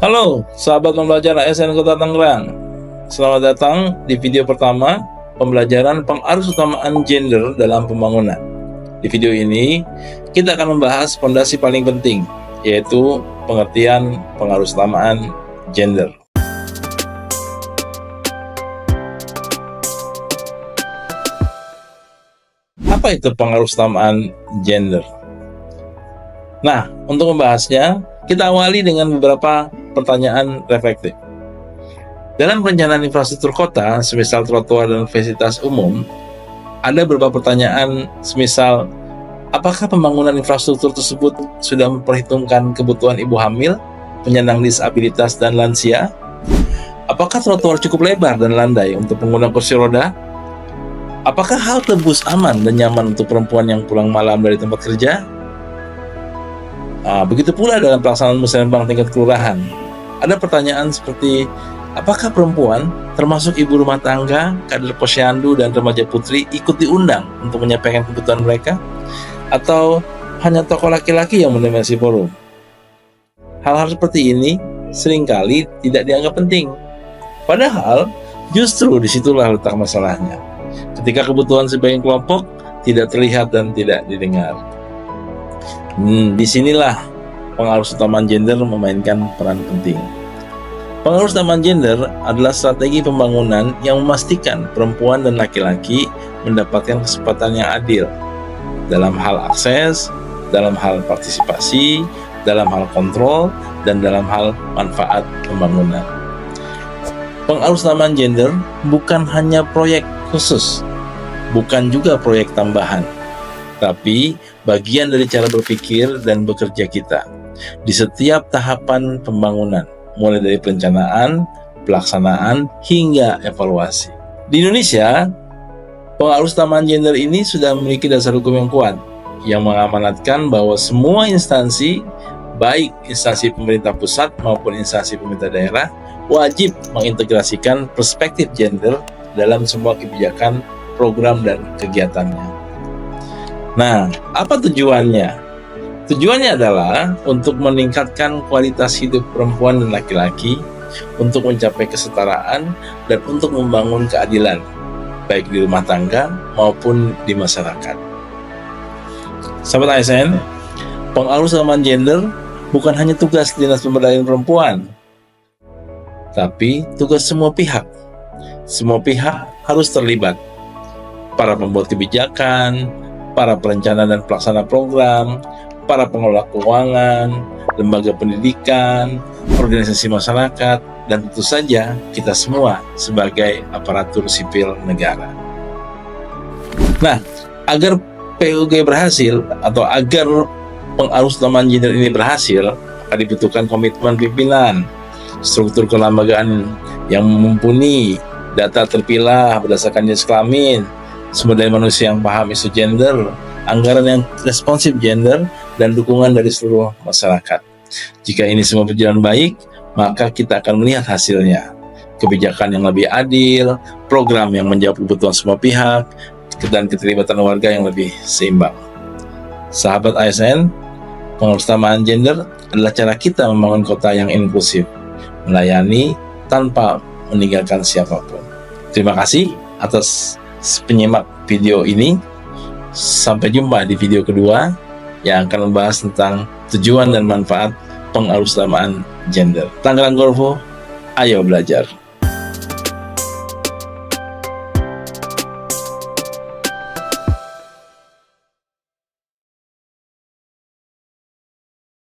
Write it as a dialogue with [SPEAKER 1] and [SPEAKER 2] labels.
[SPEAKER 1] Halo, sahabat pembelajar ASN Kota Tangerang. Selamat datang di video pertama pembelajaran pengarusutamaan gender dalam pembangunan. Di video ini, kita akan membahas fondasi paling penting, yaitu pengertian pengarusutamaan gender. Apa itu pengarusutamaan gender? Nah, untuk membahasnya, kita awali dengan beberapa pertanyaan reflektif. Dalam perencanaan infrastruktur kota, semisal trotoar dan fasilitas umum, ada beberapa pertanyaan semisal, apakah pembangunan infrastruktur tersebut sudah memperhitungkan kebutuhan ibu hamil, penyandang disabilitas, dan lansia? Apakah trotoar cukup lebar dan landai untuk pengguna kursi roda? Apakah halte bus aman dan nyaman untuk perempuan yang pulang malam dari tempat kerja? Begitu pula dalam pelaksanaan musrenbang tingkat kelurahan. Ada pertanyaan seperti, apakah perempuan, termasuk ibu rumah tangga, kader posyandu, dan remaja putri ikut diundang untuk menyampaikan kebutuhan mereka? Atau hanya tokoh laki-laki yang mendominasi forum? Hal-hal seperti ini seringkali tidak dianggap penting. Padahal, justru disitulah letak masalahnya. Ketika kebutuhan sebagian kelompok tidak terlihat dan tidak didengar. Disinilah pengarusutamaan gender memainkan peran penting. Pengarusutamaan gender adalah strategi pembangunan yang memastikan perempuan dan laki-laki mendapatkan kesempatan yang adil dalam hal akses, dalam hal partisipasi, dalam hal kontrol, dan dalam hal manfaat pembangunan. Pengarusutamaan gender bukan hanya proyek khusus, bukan juga proyek tambahan, tapi bagian dari cara berpikir dan bekerja kita di setiap tahapan pembangunan, mulai dari perencanaan, pelaksanaan, hingga evaluasi. Di Indonesia, pengarusutamaan gender ini sudah memiliki dasar hukum yang kuat, yang mengamanatkan bahwa semua instansi, baik instansi pemerintah pusat maupun instansi pemerintah daerah, wajib mengintegrasikan perspektif gender dalam semua kebijakan, program, dan kegiatannya. Nah, apa tujuannya? Tujuannya adalah untuk meningkatkan kualitas hidup perempuan dan laki-laki, untuk mencapai kesetaraan, dan untuk membangun keadilan, baik di rumah tangga maupun di masyarakat. Sahabat ASN, pengarusutamaan gender bukan hanya tugas Dinas Pemberdayaan Perempuan, tapi tugas semua pihak. Semua pihak harus terlibat. Para pembuat kebijakan, para perencana dan pelaksana program, para pengelola keuangan, lembaga pendidikan, organisasi masyarakat, dan tentu saja kita semua sebagai aparatur sipil negara. Nah, agar PUG berhasil atau agar pengarusutamaan gender ini berhasil, akan dibutuhkan komitmen pimpinan, struktur kelembagaan yang mumpuni, data terpilah berdasarkan jenis kelamin, sumber daya manusia yang paham isu gender, anggaran yang responsif gender, dan dukungan dari seluruh masyarakat. Jika ini semua berjalan baik, maka kita akan melihat hasilnya. Kebijakan yang lebih adil, program yang menjawab kebutuhan semua pihak, dan keterlibatan warga yang lebih seimbang. Sahabat ASN, pengarusutamaan gender adalah cara kita membangun kota yang inklusif, melayani tanpa meninggalkan siapapun. Terima kasih atas penyimak video ini. Sampai jumpa di video kedua yang akan membahas tentang tujuan dan manfaat pengarusutamaan gender. Tangerang Golfo, ayo belajar.